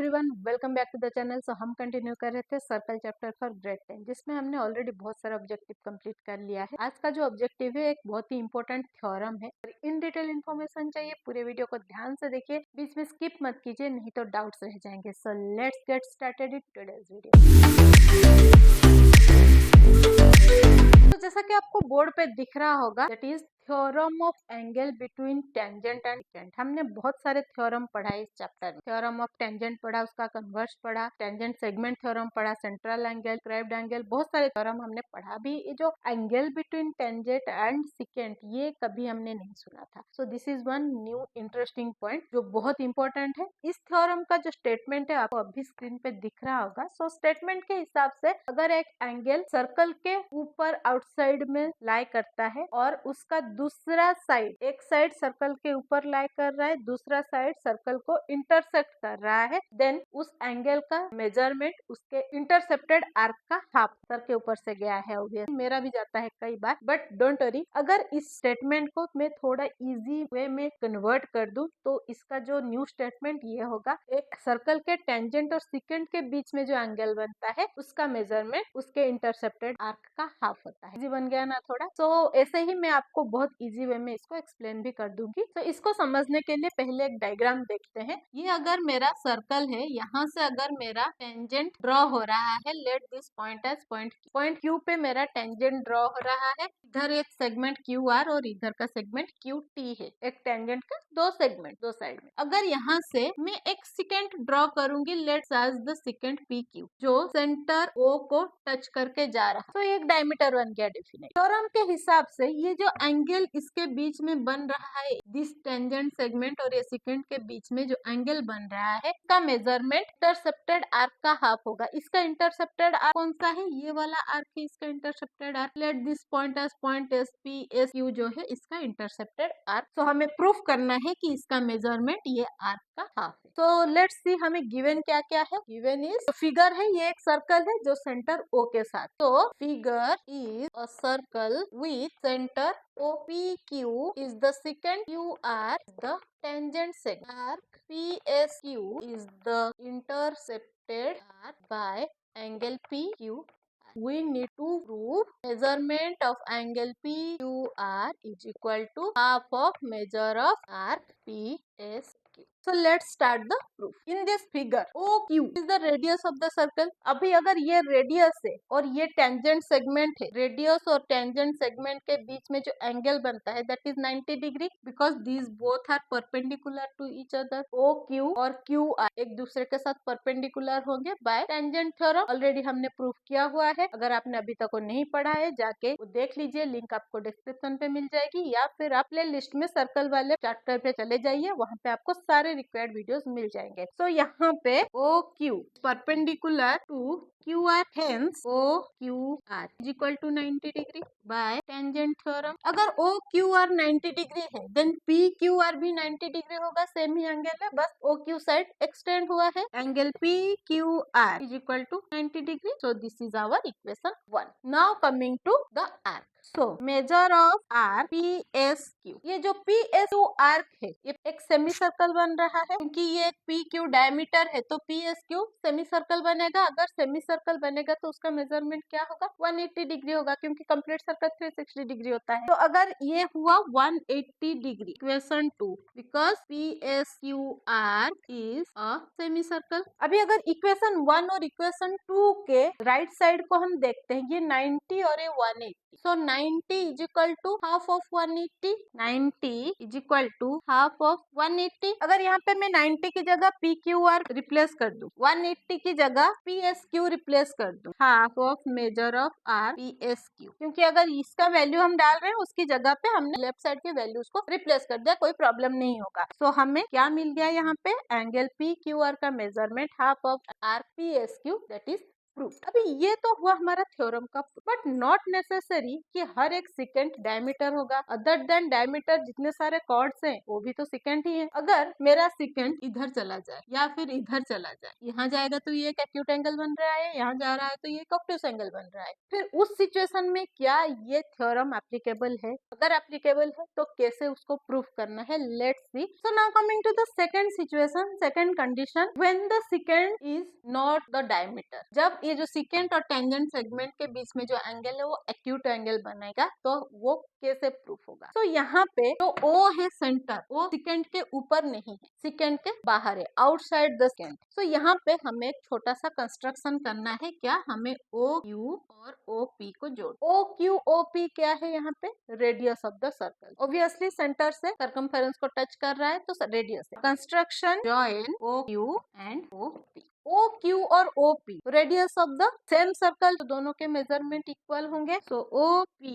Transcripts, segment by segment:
Everyone, welcome back to the channel. So हम continue कर रहे थे सर्कल चैप्टर फॉर ग्रेड 10, जिसमें हमने ऑलरेडी बहुत सारा ऑब्जेक्टिव कंप्लीट कर लिया है। आज का जो ऑब्जेक्टिव है एक बहुत ही इंपॉर्टेंट थ्योरम है। इन डिटेल इन्फॉर्मेशन चाहिए, पूरे वीडियो को ध्यान से देखिए, बीच में स्किप मत कीजिए, नहीं तो डाउट्स रह जाएंगे। So let's get started in today's video. तो जैसा कि आपको बोर्ड पे दिख रहा होगा, that is theorem of angle between tangent and secant. हमने बहुत सारे थ्योरम पढ़ा है इस चैप्टर में। थ्योरम ऑफ टेंजेंट पढ़ा, उसका कन्वर्स पढ़ा, टेंजेंट सेगमेंट थ्योरम पढ़ा, सेंट्रल एंगल, क्रेब्ड एंगल, बहुत सारे थ्योरम हमने पढ़ा। अभी ये जो angle between tangent and secant, ये कभी हमने नहीं सुना था। So this is one new interesting point जो बहुत इंपॉर्टेंट है। इस थ्योरम का जो स्टेटमेंट है आपको अभी स्क्रीन पे दिख रहा होगा। सो स्टेटमेंट के हिसाब से अगर एक एंगल सर्कल के ऊपर आउटसाइड में लाई करता है और उसका दूसरा साइड, एक साइड सर्कल के ऊपर लाई कर रहा है, दूसरा साइड सर्कल को इंटरसेक्ट कर रहा है, देन उस एंगल का मेजरमेंट उसके इंटरसेप्टेड आर्क का हाफ सर के ऊपर से गया है। ऑब्वियस मेरा भी जाता है कई बार, बट डोंट वरी। अगर इस स्टेटमेंट को मैं थोड़ा इजी वे में कन्वर्ट कर दूं तो इसका जो न्यू स्टेटमेंट ये होगा, एक सर्कल के टेंजेंट और सेकेंट के बीच में जो एंगल बनता है उसका मेजरमेंट उसके इंटरसेप्टेड आर्क का हाफ होता है। इजी बन गया ना थोड़ा। तो ऐसे ही मैं आपको बहुत इजी वे में इसको एक्सप्लेन भी कर दूंगी। तो इसको समझने के लिए पहले एक डायग्राम देखते हैं। ये अगर मेरा सर्कल है, यहाँ से अगर मेरा टेंजेंट ड्रॉ हो रहा है, let this point as point Q पे मेरा टेंजेंट ड्रॉ हो रहा है। इधर एक सेगमेंट क्यू आर और इधर का सेगमेंट क्यू टी है। एक टेंजेंट का दो सेगमेंट, दो साइड में। अगर यहाँ से मैं एक सेकेंट ड्रॉ करूंगी, let's as the secant P Q, जो सेंटर ओ को टच करके जा रहा है, तो एक डायमीटर बन गया डेफिनेट। थ्योरम के हिसाब से ये जो एंगल इसके बीच में बन रहा है, दिस टेंजेंट सेगमेंट और ये सेकेंड के बीच में जो एंगल बन रहा है, इसका मेजरमेंट इंटरसेप्टेड आर्क का हाफ होगा। इसका इंटरसेप्टेड आर्क कौन सा है? ये वाला आर्क है इसका intercepted arc. Late this point S P S Q जो है इसका इंटरसेप्टेड आर्क। तो हमें प्रूफ करना है कि इसका मेजरमेंट ये आर्क का हाफ है। तो लेट्स सी हमें गिवन क्या क्या है। गिवन इज फिगर है, ये एक सर्कल है जो सेंटर ओ के साथ। तो figure is a circle with centre O P Q is the secant, Q R the tangent segment, arc P S Q is the intercepted arc by angle P Q. We need to prove measurement of angle P Q R is equal to half of measure of arc P S Q. So let's start the proof. In this figure, OQ is the radius of the circle. अभी अगर ये radius है और ये tangent segment है, radius और tangent segment के बीच में जो एंगल बनता है that is 90 degree, because these both are perpendicular to each other. OQ और QR एक दूसरे के साथ परपेंडिकुलर होंगे बाय टेंजेंट थ्योरम। ऑलरेडी हमने प्रूफ किया हुआ है। अगर आपने अभी तक वो नहीं पढ़ा है, जाके वो देख लीजिए, लिंक आपको डिस्क्रिप्शन पे मिल जाएगी, या फिर आप प्ले लिस्ट में सर्कल वाले चैप्टर पे चले जाइए, वहाँ पे आपको सारे रिक्वायर्ड वीडियोस मिल जाएंगे। सो यहाँ पे OQ perpendicular to QR, hence OQR is equal to 90 degree by tangent theorem. अगर OQR 90 डिग्री है, देन PQR भी 90 डिग्री होगा, सेम ही एंगल है, बस OQ साइड एक्सटेंड हुआ है। Angle PQR is equal to 90 degree. So this is our equation 1. Now coming to the arc. So measure of arc PSQ. ये जो PSQ arc है, ये एक सेमी सर्कल बन रहा है, क्योंकि ये एक PQ डायमीटर है, तो PSQ सेमी सर्कल बनेगा। अगर सेमी सर्कल बनेगा तो उसका मेजरमेंट क्या होगा? 180 डिग्री होगा, क्योंकि कंप्लीट सर्कल 360 डिग्री होता है। तो अगर ये हुआ 180 degree, equation 2, because PSQ arc is a semi circle. अभी अगर इक्वेशन 1 और इक्वेशन 2 के राइट साइड को हम देखते हैं, ये 90 और ये 180। So 90 is equal to half of 180. 90 is equal to half of 180. अगर यहाँ पे मैं 90 की जगह PQR रिप्लेस कर दूं, 180 की जगह PSQ रिप्लेस कर दूं, half of measure of R PSQ, क्योंकि अगर इसका वैल्यू हम डाल रहे हैं उसकी जगह पे हमने लेफ्ट साइड के वैल्यूज को रिप्लेस कर दिया, कोई प्रॉब्लम नहीं होगा। So हमें क्या मिल गया यहाँ पे? एंगल PQR का measurement half of R PSQ, that is proof. अभी ये तो हुआ हमारा थ्योरम का, बट नॉट नेसेसरी कि हर एक सेकेंड डायमीटर होगा। अदर देन डायमीटर जितने सारे कॉर्ड्स हैं वो भी तो सेकेंड ही है। अगर मेरा सेकेंड इधर चला जाए या फिर इधर चला जाए, यहाँ जाएगा तो ये एक एक्यूट एंगल बन रहा है, यहाँ जा रहा है तो ये एक ऑब्ट्यूस एंगल बन रहा है। फिर उस सिचुएशन में क्या ये थ्योरम एप्लीकेबल है? अगर एप्लीकेबल है तो कैसे उसको प्रूफ करना है, let's see. So now coming to the second situation, second condition, when the secant is not the diameter. जब ये जो सेकेंड और टेंजेंट सेगमेंट के बीच में जो एंगल है वो एक्यूट एंगल बनेगा, तो वो कैसे प्रूफ होगा? तो यहाँ पे जो O है सेंटर, वो सेकेंड के ऊपर नहीं है, सेकेंड के बाहर है, आउटसाइड द सेकेंड। तो यहाँ पे हमें एक छोटा सा कंस्ट्रक्शन करना है। क्या? हमें OQ और OP को जोड़। OQ OP क्या है? यहाँ पे radius of the circle. Obviously centre से सर्कमफेरेंस को टच कर रहा है तो रेडियस है। Construction join OQ and OP। OQ और OP radius of the same circle, तो दोनों के मेजरमेंट इक्वल होंगे। So OP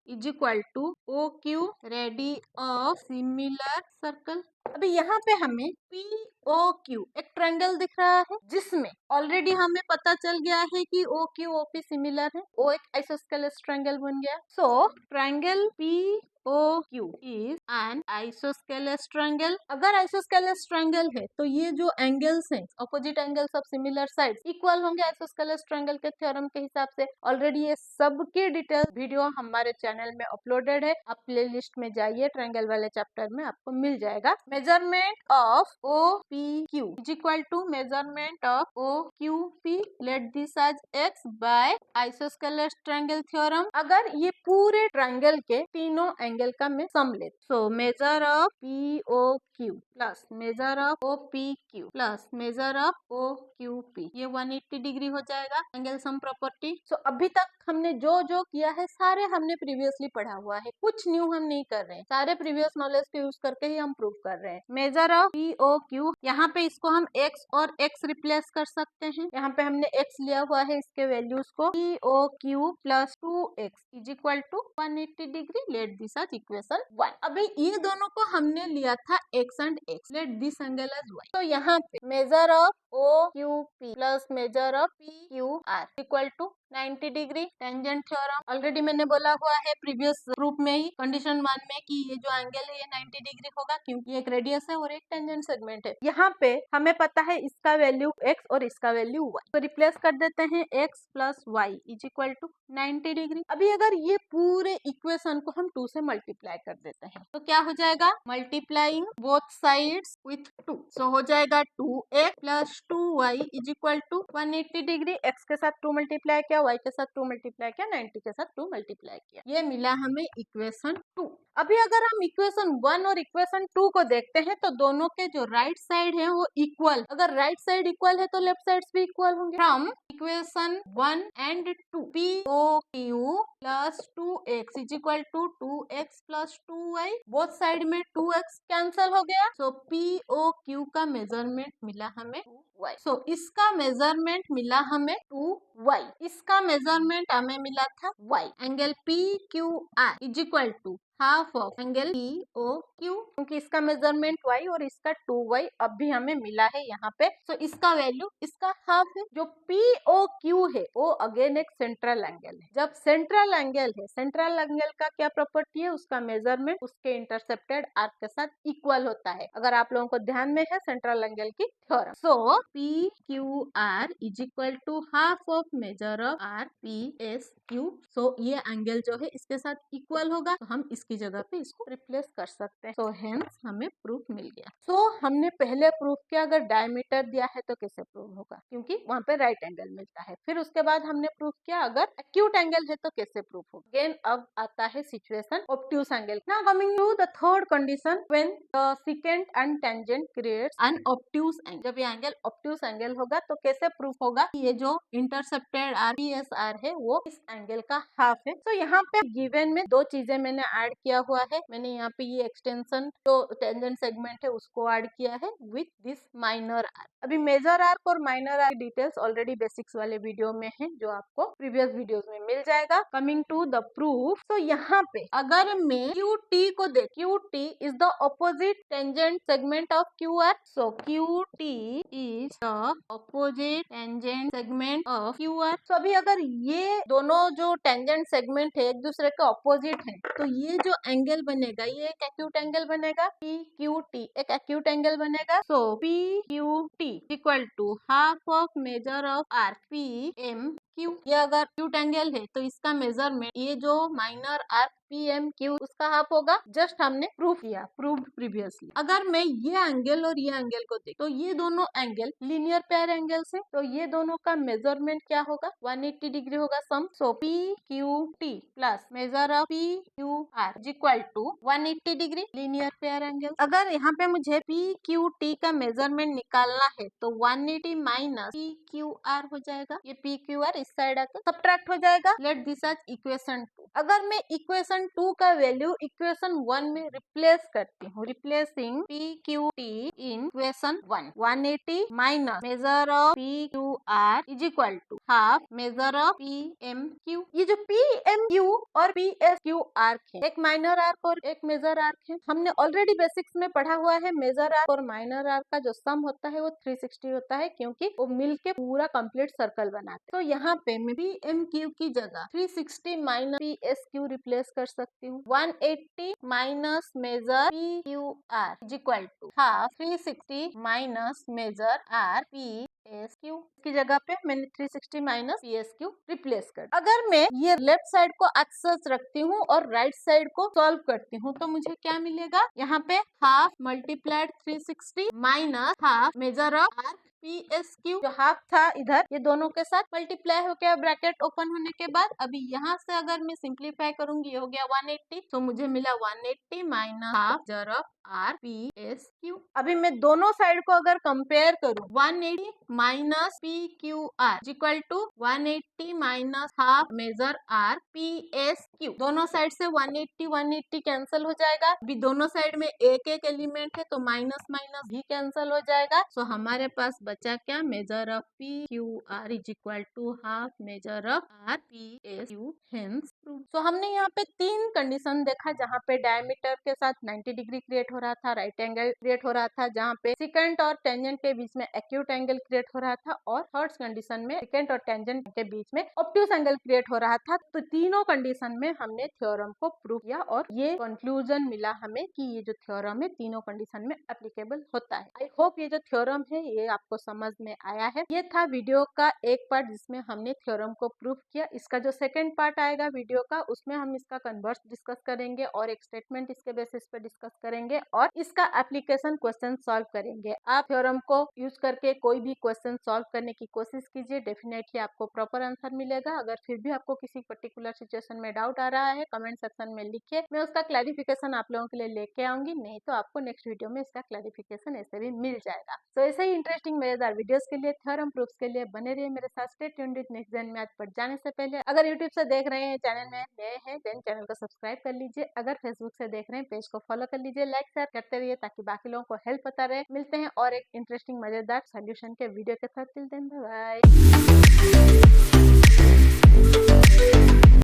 is equal to OQ radii of similar circle. अभी यहाँ पे हमें POQ एक ट्रायंगल दिख रहा है जिसमें ऑलरेडी हमें पता चल गया है कि OQ OP सिमिलर है, वो एक आइसोस्केलेस ट्रायंगल बन गया। So triangle POQ is an isosceles triangle. अगर आइसोस्केलेस ट्रायंगल है तो ये जो एंगल्स हैं, opposite angles of similar sides, equal होंगे आइसोस्केलेस ट्रायंगल के थ्योरम के हिसाब से। ऑलरेडी ये सब की डिटेल वीडियो हमारे चैनल में अपलोडेड है, आप प्लेलिस्ट में जाइए, ट्रायंगल वाले चैप्टर में आपको मिल जाएगा। Measurement of OPQ is equal to measurement of OQP, let this as x by isosceles triangle theorem. अगर ये पूरे ट्रायंगल के तीनों एंगल का मैं सम ले, so measure of POQ plus measure of OPQ plus measure of OQP, ये 180 degree हो जाएगा एंगल सम प्रॉपर्टी। सो अभी तक हमने जो जो किया है सारे हमने प्रीवियसली पढ़ा हुआ है, कुछ न्यू हम नहीं कर रहे हैं, सारे प्रीवियस नॉलेज को यूज करके ही हम प्रूव कर रहे हैं। मेजर ऑफ POQ, यहाँ पे इसको हम x और x रिप्लेस कर सकते हैं। यहाँ पे हमने x लिया हुआ है, इसके वैल्यूज को POQ plus 2x is equal to 180 degree, let this as equation 1। अभी ये दोनों को हमने लिया था x and x, let this angle as y। तो यहाँ पे measure of OQP plus measure of PQR equal to 90 degree. Tangent theorem already मैंने बोला हुआ है प्रीवियस ग्रुप में ही, कंडीशन 1 में, कि ये जो एंगल है ये 90 डिग्री होगा क्योंकि एक रेडियस है और एक टेंजेंट सेगमेंट है। यहाँ पे हमें पता है इसका वैल्यू x और इसका वैल्यू y, तो रिप्लेस कर देते हैं x plus y is equal to 90 degree. अभी अगर ये पूरे इक्वेशन को हम 2 से मल्टीप्लाई कर देते हैं तो क्या हो जाएगा? Multiplying both sides with 2, so हो जाएगा 2x plus 2y is equal to 180 degree. x के साथ 2 मल्टीप्लाई किया, y के साथ 2 मल्टीप्लाई किया, 90 के साथ 2 मल्टीप्लाई किया, ये मिला हमें इक्वेशन 2। अभी अगर हम इक्वेशन 1 और इक्वेशन 2 को देखते हैं तो दोनों के जो राइट साइड है वो इक्वल, अगर राइट साइड इक्वल है तो लेफ्ट साइड्स भी इक्वल होंगे। From equation 1 and 2, POQ plus 2x is equal to 2x plus 2y, both side में 2x कैंसल हो गया, सो POQ का मेजरमेंट मिला हमें 2y। सो इसका मेजरमेंट मिला हमें 2y, इसका मेजरमेंट हमें मिला था y। Angle PQR is equal to half of angle POQ, क्योंकि इसका मेजरमेंट y और इसका 2y अब भी हमें मिला है यहाँ पे, तो इसका वैल्यू इसका हाफ है। जो POQ है वो अगेन एक सेंट्रल एंगल है। जब सेंट्रल एंगल है, सेंट्रल एंगल का क्या प्रॉपर्टी है? उसका मेजरमेंट उसके इंटरसेप्टेड आर्क के साथ इक्वल होता है, अगर आप लोगों को ध्यान में है सेंट्रल एंगल की theorem. So PQR is equal to half of measure of RPSQ, so ये एंगल जो है इसके साथ इक्वल होगा, तो हम इसकी जगह पे इसको रिप्लेस कर सकते हैं। सो हेंस हमें प्रूफ मिल गया। सो हमने पहले प्रूफ किया अगर डायमीटर दिया है तो कैसे प्रूफ होगा, क्योंकि वहाँ पे राइट एंगल मिलता है। फिर उसके बाद हमने प्रूफ किया अगर एक्यूट एंगल है तो कैसे प्रूफ होगा। अगेन अब आता है situation obtuse angle. Now coming to the third condition, when the secant and tangent creates an obtuse angle. जब ये एंगल ऑब्ट्यूस एंगल होगा तो कैसे प्रूफ होगा कि ये जो इंटरसेप्टेड RPSR है वो इस एंगल का हाफ है। तो यहाँ पे गिवन में दो चीजें मैंने ऐड किया हुआ है, मैंने यहाँ पे ये एक्सटेंशन जो टेंजेंट सेगमेंट है उसको ऐड किया है विथ दिस माइनर आर्क। अभी मेजर आर्क और minor arc details already basics वाले वीडियो में है जो आपको प्रीवियस वीडियोस में मिल जाएगा। कमिंग टू द प्रूफ, तो यहाँ पे अगर मैं क्यू टी को देख, Q T is the opposite tangent segment of Q R, so Q T is the opposite tangent segment of Q R. तो अभी अगर ये दोनों जो टेंजेंट सेगमेंट है एक दूसरे के ऑपोजिट है तो ये जो एंगल बनेगा ये एक एक्यूट एंगल बनेगा, पी क्यू टी एक एक्यूट एंगल बनेगा। So P Q T equal to half of measure of R P M Q. ये अगर एक्यूट एंगल है तो इसका मेजरमेंट ये जो minor arc P M Q उसका हाफ होगा। जस्ट हमने प्रूफ किया, प्रूव्ड प्रीवियसली। अगर मैं ये एंगल और ये एंगल को देख तो ये दोनों एंगल लीनियर पेयर एंगल्स है, तो ये दोनों का मेजरमेंट क्या होगा, 180 डिग्री होगा sum. So P Q T plus measure of P Q R equal to 180 degree linear pair angle. अगर यहाँ पे मुझे पी क्यू टी का मेजरमेंट निकालना है तो 180 माइनस पी क्यू आर हो जाएगा, ये पी क्यू आर इस साइड आकर सब्ट्रैक्ट हो जाएगा। Let this as equation 2। अगर मैं इक्वेशन 2 का वैल्यू इक्वेशन 1 में रिप्लेस करती हूँ, replacing P Q T in equation 1, 180 minus measure of P Q R is equal to half measure of P M Q. ये जो पी एम क्यू और P S Q arc है, एक minor arc और एक major arc है। हमने already basics में पढ़ा हुआ है मेजर आर्क और माइनर आर्क का जो सम होता है वो 360 होता है, क्योंकि वो मिलके पूरा कंप्लीट सर्कल बनाते हैं। तो यहाँ पे मैं पी एम क्यू की जगह 360 minus P S Q replace कर सकती हूँ। 180 minus measure P Q R is equal to half 360 minus measure R P S Q. की जगह पे मैंने 360 minus P S Q replace कर। अगर मैं ये लेफ्ट साइड को एक्सेस रखती हूँ और राइट साइड को सॉल्व करती हूँ तो मुझे क्या मिलेगा, यहाँ पे half multiplied 360 minus half measure of R P S Q. जो हाफ था इधर ये दोनों के साथ मल्टीप्लाई हो गया ब्रैकेट ओपन होने के बाद। अभी यहाँ से अगर मैं सिंप्लीफाई करूंगी ये हो गया 180, तो मुझे मिला 180 minus half measure of R P S Q. अभी मैं दोनों साइड को अगर कंपेयर करूं 180 minus P Q R equal to 180 minus half measure R P S Q. दोनों साइड से 180 180 कैंसिल हो जाएगा। अभी दोनों साइड में एक एक एलिमेंट है तो माइनस माइनस भी कैंसिल हो जाएगा। सो हमारे पास बचा क्या, measure of P Q R is equal to half measure of R P S Q. Hence proved. So हमने यहाँ पे 3 कंडीशन देखा जहाँ पे डायमीटर के साथ 90 डिग्री क्रिएट हो रहा था, राइट एंगल क्रिएट हो रहा था, जहाँ पे सेकेंट और टेंजेंट के बीच में एक्यूट एंगल क्रिएट हो रहा था, और थर्ड कंडीशन में सेकेंट और टेंजेंट के बीच में ऑब्ट्यूस एंगल क्रिएट हो रहा था। तो तीनों कंडीशन में हमने थ्योरम को प्रूव किया और ये कंक्लूजन मिला हमें कि ये जो थ्योरम है तीनों कंडीशन में एप्लीकेबल होता है। आई होप ये जो थ्योरम है ये आपको समझ में आया है। ये था वीडियो का एक पार्ट जिसमें हमने थ्योरम को प्रूव किया। इसका जो सेकेंड पार्ट आएगा वीडियो का उसमें हम इसका कन्वर्स डिस्कस करेंगे और एक स्टेटमेंट इसके बेसिस पे डिस्कस करेंगे और इसका एप्लीकेशन क्वेश्चन सॉल्व करेंगे। आप थ्योरम को यूज करके कोई भी क्वेश्चन सॉल्व करने की कोशिश कीजिए, डेफिनेटली आपको प्रॉपर आंसर मिलेगा। अगर फिर भी आपको किसी पर्टिकुलर सिचुएशन में डाउट आ रहा है कमेंट सेक्शन में लिखिए, मैं उसका क्लैरिफिकेशन आप लोगों के लिए लेके आऊंगी। नहीं तो आपको नेक्स्ट वीडियो में इसका क्लैरिफिकेशन ऐसे भी मिल जाएगा। तो ऐसे ही इंटरेस्टिंग मजेदार वीडियोस के लिए, थ्योरम प्रूफ्स के लिए बने रहिए मेरे साथ। Stay tuned with Next Gen Math. पर जाने से पहले अगर यूट्यूब से देख रहे हैं चैनल में नए हैं देन चैनल को सब्सक्राइब कर लीजिए। अगर फेसबुक से देख रहे हैं पेज को फॉलो कर लीजिए, लाइक शेयर करते रहिए ताकि बाकी लोगों को हेल्प होता रहे। मिलते हैं और एक इंटरेस्टिंग मजेदार सोल्यूशन के वीडियो के साथ। Till then bye bye.